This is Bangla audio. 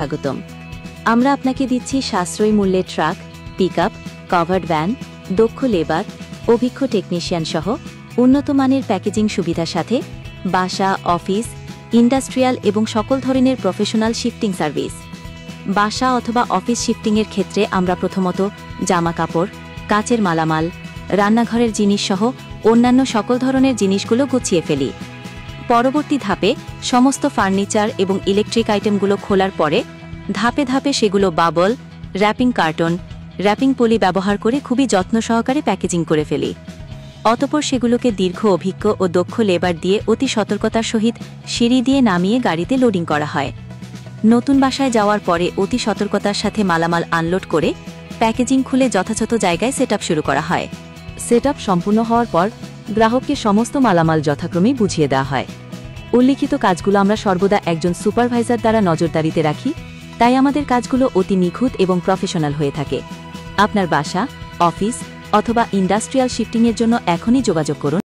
স্বাগতম। আমরা আপনাকে দিচ্ছি সাশ্রয়ী মূল্যে ট্রাক, পিকআপ, কভার্ড ভ্যান, দক্ষ লেবার, অভিজ্ঞ টেকনিশিয়ান সহ উন্নত মানের প্যাকেজিং সুবিধার সাথে বাসা, অফিস, ইন্ডাস্ট্রিয়াল এবং সকল ধরনের প্রফেশনাল শিফটিং সার্ভিস। বাসা অথবা অফিস শিফটিংয়ের ক্ষেত্রে আমরা প্রথমত জামা কাপড়, কাচের মালামাল, রান্নাঘরের জিনিস সহ অন্যান্য সকল ধরনের জিনিসগুলো গুছিয়ে ফেলি। পরবর্তী ধাপে সমস্ত ফার্নিচার এবং ইলেকট্রিক আইটেমগুলো খোলার পরে ধাপে ধাপে সেগুলো বাবল, র্যাপিং কার্টন, র্যাপিং পলি ব্যবহার করে খুবই যত্ন সহকারে প্যাকেজিং করে ফেলি। অতঃপর সেগুলোকে দীর্ঘ অভিজ্ঞ ও দক্ষ লেবার দিয়ে অতি সতর্কতার সহিত সিঁড়ি দিয়ে নামিয়ে গাড়িতে লোডিং করা হয়। নতুন বাসায় যাওয়ার পরে অতি সতর্কতার সাথে মালামাল আনলোড করে প্যাকেজিং খুলে যথাযথ জায়গায় সেটআপ শুরু করা হয়। সেটআপ সম্পূর্ণ হওয়ার পর গ্রাহককে সমস্ত মালামাল যথাক্রমে বুঝিয়ে দেওয়া হয়। উল্লিখিত কাজগুলো আমরা সর্বদা একজন সুপারভাইজার দ্বারা নজরদারিতে রাখি, তাই আমাদের কাজগুলো অতি নিখুঁত এবং প্রফেশনাল হয়ে থাকে। আপনার বাসা, অফিস অথবা ইন্ডাস্ট্রিয়াল শিফটিংয়ের জন্য এখনই যোগাযোগ করুন।